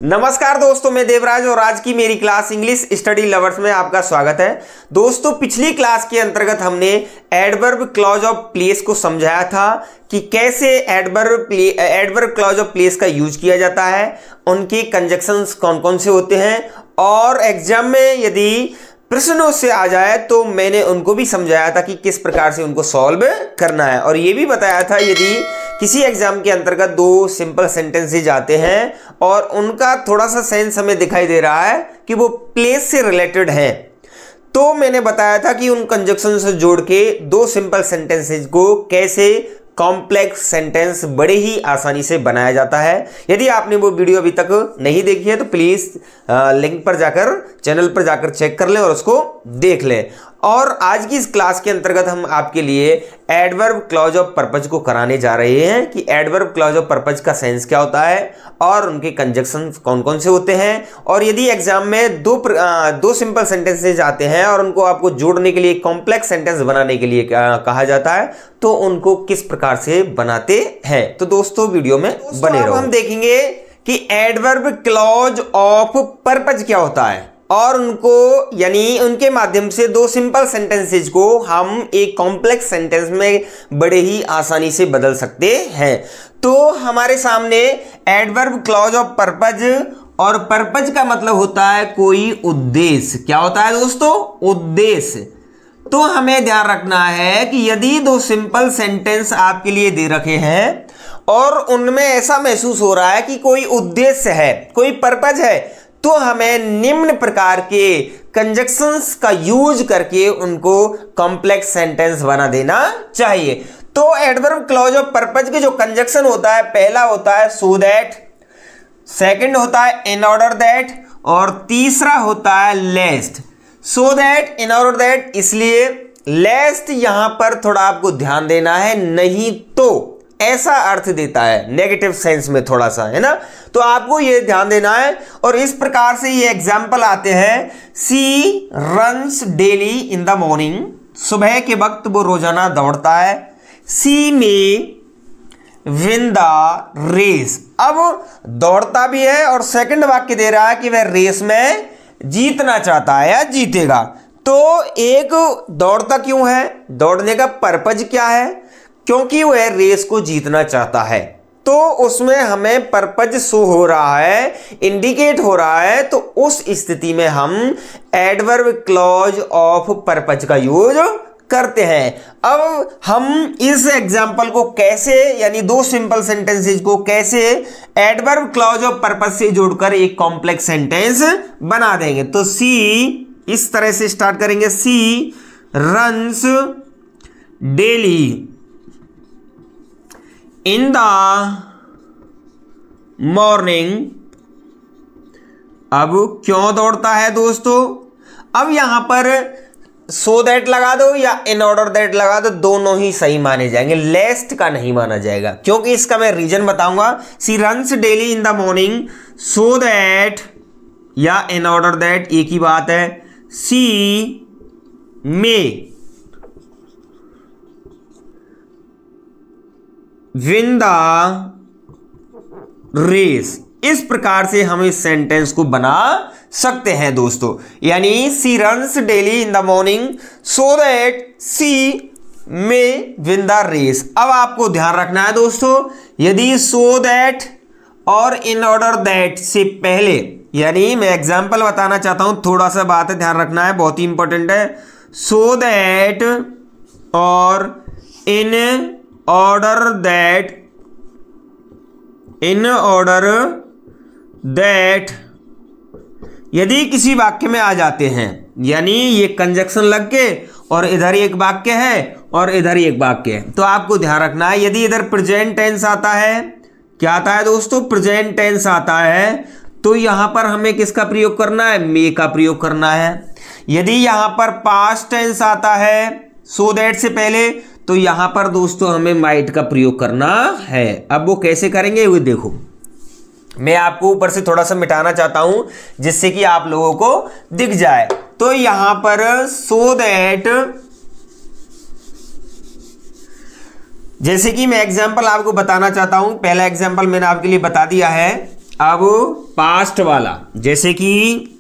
नमस्कार दोस्तों, मैं देवराज और आज की मेरी क्लास इंग्लिश स्टडी लवर्स में आपका स्वागत है। दोस्तों, पिछली क्लास के अंतर्गत हमने एडवर्ब क्लॉज ऑफ प्लेस को समझाया था कि कैसे एडवर्ब क्लॉज ऑफ प्लेस का यूज किया जाता है, उनके कंजक्शंस कौन कौन से होते हैं और एग्जाम में यदि प्रश्नों से आ जाए तो मैंने उनको भी समझाया था कि किस प्रकार से उनको सॉल्व करना है। और ये भी बताया था यदि किसी एग्जाम के अंतर्गत दो सिंपल सेंटेंसेज आते हैं और उनका थोड़ा सा सेंस हमें दिखाई दे रहा है कि वो प्लेस से रिलेटेड है, तो मैंने बताया था कि उन कंजक्शन से जोड़ के दो सिंपल सेंटेंसेज को कैसे कॉम्प्लेक्स सेंटेंस बड़े ही आसानी से बनाया जाता है। यदि आपने वो वीडियो अभी तक नहीं देखी है तो प्लीज लिंक पर जाकर चैनल पर जाकर चेक कर लें और उसको देख लें। और आज की इस क्लास के अंतर्गत हम आपके लिए एडवर्ब क्लॉज ऑफ पर्पज को कराने जा रहे हैं कि एडवर्ब क्लॉज ऑफ पर्पज का सेंस क्या होता है और उनके कंजक्शन कौन कौन से होते हैं। और यदि एग्जाम में दो सिंपल सेंटेंसेज आते हैं और उनको आपको जोड़ने के लिए कॉम्प्लेक्स सेंटेंस बनाने के लिए कहा जाता है तो उनको किस प्रकार से बनाते हैं। तो दोस्तों वीडियो में बने रहो। हम देखेंगे कि एडवर्ब क्लॉज ऑफ पर्पज क्या होता है और उनको यानी उनके माध्यम से दो सिंपल सेंटेंसेज को हम एक कॉम्प्लेक्स सेंटेंस में बड़े ही आसानी से बदल सकते हैं। तो हमारे सामने एडवर्ब क्लॉज ऑफ पर्पज, और पर्पज का मतलब होता है कोई उद्देश्य। क्या होता है दोस्तों? उद्देश्य। तो हमें ध्यान रखना है कि यदि दो सिंपल सेंटेंस आपके लिए दे रखे हैं और उनमें ऐसा महसूस हो रहा है कि कोई उद्देश्य है, कोई पर्पज है, तो हमें निम्न प्रकार के कंजक्शंस का यूज करके उनको कॉम्प्लेक्स सेंटेंस बना देना चाहिए। तो एडवर्ब क्लॉज ऑफ पर्पज के जो कंजक्शन होता है, पहला होता है सो दैट, सेकंड होता है इन ऑर्डर दैट और तीसरा होता है lest. So that, in order that, इसलिए लेस्ट यहां पर थोड़ा आपको ध्यान देना है, नहीं तो ऐसा अर्थ देता है नेगेटिव सेंस में थोड़ा सा, है ना। तो आपको ये ध्यान देना है। और इस प्रकार से ये एग्जाम्पल आते हैं। She runs daily in the morning, सुबह के वक्त वो रोजाना दौड़ता है। सी में विन द रेस, अब दौड़ता भी है और सेकंड वाक्य दे रहा है कि वह रेस में जीतना चाहता है या जीतेगा। तो एक दौड़ता क्यों है, दौड़ने का पर्पज क्या है? क्योंकि वह रेस को जीतना चाहता है, तो उसमें हमें पर्पज शो हो रहा है, इंडिकेट हो रहा है। तो उस स्थिति में हम एडवर्ब क्लॉज ऑफ पर्पज का यूज करते हैं। अब हम इस एग्जाम्पल को कैसे, यानी दो सिंपल सेंटेंसेज को कैसे एडवर्ब क्लॉज ऑफ पर्पज से जोड़कर एक कॉम्प्लेक्स सेंटेंस बना देंगे। तो सी इस तरह से स्टार्ट करेंगे। She runs daily in the morning. अब क्यों दौड़ता है दोस्तों? अब यहां पर सो दैट लगा दो या इन ऑर्डर दैट लगा दो, दोनों ही सही माने जाएंगे, लेस्ट का नहीं माना जाएगा, क्योंकि इसका मैं रीजन बताऊंगा। She runs daily in the morning, so that या इन ऑर्डर दैट एक ही बात है। She may win the race. इस प्रकार से हम इस सेंटेंस को बना सकते हैं दोस्तों। यानी she runs daily in the morning so that she may win the race. अब आपको ध्यान रखना है दोस्तों, यदि सो दैट और इन ऑर्डर दैट से पहले, यानी मैं एग्जाम्पल बताना चाहता हूं, थोड़ा सा बात है, ध्यान रखना है, बहुत ही इंपॉर्टेंट है। सो दैट और इन order that, in order that यदि किसी वाक्य में आ जाते हैं, यानी ये कंजक्शन लग के और इधर एक वाक्य है और इधर एक वाक्य है, तो आपको ध्यान रखना है। यदि इधर प्रेजेंट टेंस आता है, क्या आता है दोस्तों? प्रेजेंट टेंस आता है, तो यहां पर हमें किसका प्रयोग करना है? मे का प्रयोग करना है। यदि यहां पर पास्ट टेंस आता है सो दैट से पहले, तो यहां पर दोस्तों हमें माइट का प्रयोग करना है। अब वो कैसे करेंगे वो देखो, मैं आपको ऊपर से थोड़ा सा मिटाना चाहता हूं जिससे कि आप लोगों को दिख जाए। तो यहां पर सो दैट, जैसे कि मैं एग्जांपल आपको बताना चाहता हूं, पहला एग्जांपल मैंने आपके लिए बता दिया है। अब पास्ट वाला, जैसे कि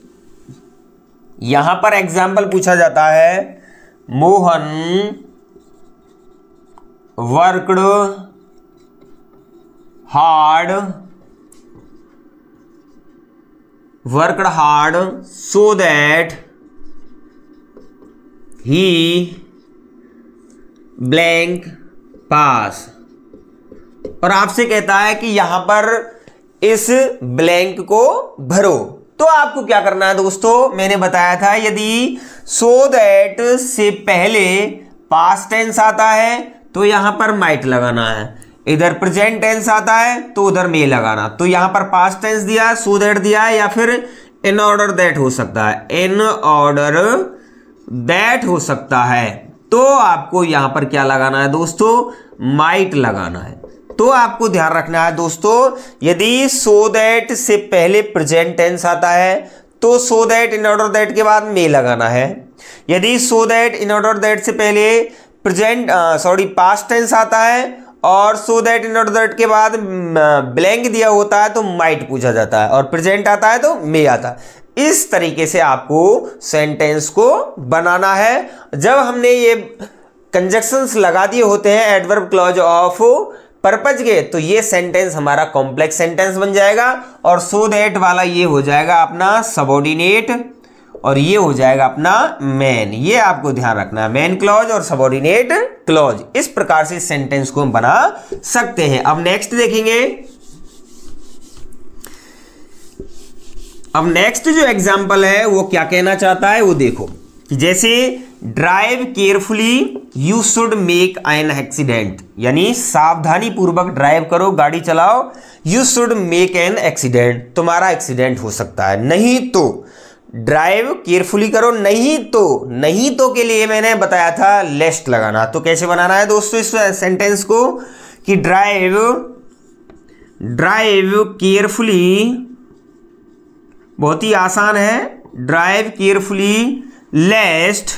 यहां पर एग्जाम्पल पूछा जाता है, Mohan worked hard so that he blank pass. और आपसे कहता है कि यहां पर इस ब्लैंक को भरो। तो आपको क्या करना है दोस्तों, मैंने बताया था यदि सो दैट से पहले पास्ट टेंस आता है तो यहां पर माइट लगाना है, इधर प्रेजेंट टेंस आता है तो उधर मे लगाना। तो यहां पर पास्ट टेंस दिया है, सो दैट दिया है, या फिर इन ऑर्डर दैट हो सकता है, इन ऑर्डर दैट हो सकता है। तो आपको यहां पर क्या लगाना है दोस्तों, माइट लगाना है। तो आपको ध्यान रखना है दोस्तों, यदि सो दैट से पहले प्रेजेंट टेंस आता है तो सो दैट इन ऑर्डर दैट के बाद मे लगाना है। यदि सो दैट इन ऑर्डर दैट से पहले पास्ट टेंस आता है और सो दैट इन ऑर्डर दैट के बाद ब्लैंक दिया होता है तो माइट पूछा जाता है, और प्रेजेंट आता है तो मे आता है। इस तरीके से आपको सेंटेंस को बनाना है। जब हमने ये कंजक्शंस लगा दिए होते हैं एडवर्ब क्लॉज ऑफ पर्पज के, तो ये सेंटेंस हमारा कॉम्प्लेक्स सेंटेंस बन जाएगा, और सो दैट वाला ये हो जाएगा अपना सबऑर्डिनेट, और ये हो जाएगा अपना मेन। ये आपको ध्यान रखना है, मेन क्लॉज और सबऑर्डिनेट क्लॉज। इस प्रकार से सेंटेंस को हम बना सकते हैं। अब नेक्स्ट देखेंगे, अब नेक्स्ट जो एग्जांपल है वो क्या कहना चाहता है वो देखो, जैसे drive carefully you should make an accident, यानी सावधानी पूर्वक ड्राइव करो, गाड़ी चलाओ, you should make an accident, तुम्हारा एक्सीडेंट हो सकता है। नहीं तो ड्राइव केयरफुली करो, नहीं तो के लिए मैंने बताया था लेस्ट लगाना। तो कैसे बनाना है दोस्तों इस सेंटेंस को, कि ड्राइव केयरफुली, बहुत ही आसान है, drive carefully लेस्ट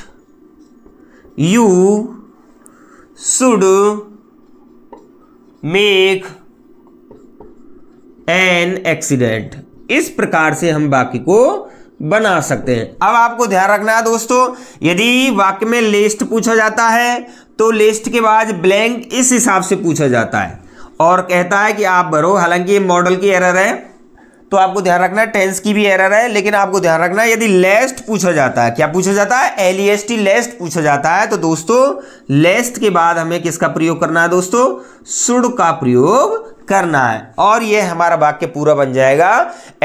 you should make an accident. इस प्रकार से हम वाक्य को बना सकते हैं। अब आपको ध्यान रखना है दोस्तों, यदि वाक्य में लिस्ट पूछा जाता है तो लिस्ट के बाद ब्लैंक इस हिसाब से पूछा जाता है और कहता है कि आप भरो। हालांकि ये मॉडल की एरर है, तो आपको ध्यान रखना है, टेंस की भी एरर है, लेकिन आपको ध्यान रखना है यदि लेस्ट पूछा जाता है, क्या पूछा जाता है, LEST लेस्ट पूछा जाता है, तो दोस्तों लेस्ट के बाद हमें किसका प्रयोग करना है दोस्तों, शुड का प्रयोग करना है। और ये हमारा वाक्य पूरा बन जाएगा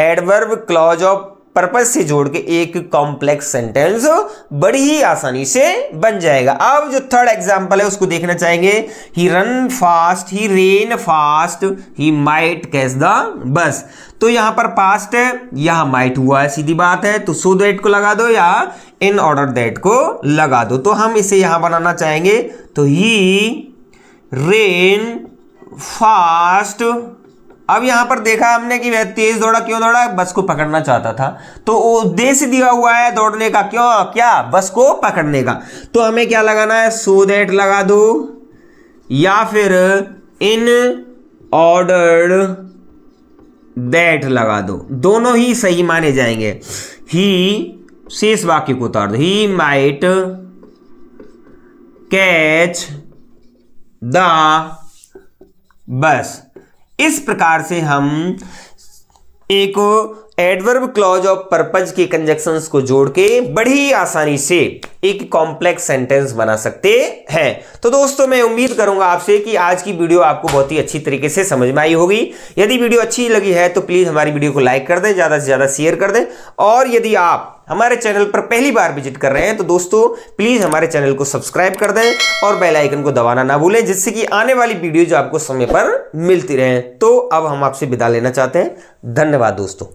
एडवर्ब क्लॉज ऑफ पर्पस से जोड़ के एक कॉम्प्लेक्स सेंटेंस बड़ी ही आसानी से बन जाएगा। अब जो थर्ड एग्जांपल है उसको देखना चाहेंगे, he run fast, he ran fast, he might catch the bus. तो यहां पर पास्ट है, यहां माइट हुआ है, सीधी बात है, तो सो दैट को लगा दो या इन ऑर्डर दैट को लगा दो। तो हम इसे यहां बनाना चाहेंगे, तो ही रेन फास्ट। अब यहां पर देखा हमने कि वह तेज दौड़ा, क्यों दौड़ा, बस को पकड़ना चाहता था, तो उद्देश्य दिया हुआ है दौड़ने का, क्यों, क्या, बस को पकड़ने का। तो हमें क्या लगाना है, सो दैट लगा दो या फिर इन ऑर्डर दैट लगा दो, दोनों ही सही माने जाएंगे। ही शेष वाक्य को उतार दो, ही माइट कैच द बस। इस प्रकार से हम एक एडवर्ब क्लॉज ऑफ पर्पज के कंजक्शंस को जोड़ के बड़ी आसानी से एक कॉम्प्लेक्स सेंटेंस बना सकते हैं। तो दोस्तों मैं उम्मीद करूंगा आपसे कि आज की वीडियो आपको बहुत ही अच्छी तरीके से समझ में आई होगी। यदि वीडियो अच्छी लगी है तो प्लीज हमारी वीडियो को लाइक कर दें, ज्यादा से ज्यादा शेयर कर दें, और यदि आप हमारे चैनल पर पहली बार विजिट कर रहे हैं तो दोस्तों प्लीज हमारे चैनल को सब्सक्राइब कर दें और बेल आइकन को दबाना ना भूलें, जिससे कि आने वाली वीडियो जो आपको समय पर मिलती रहे। तो अब हम आपसे विदा लेना चाहते हैं। धन्यवाद दोस्तों।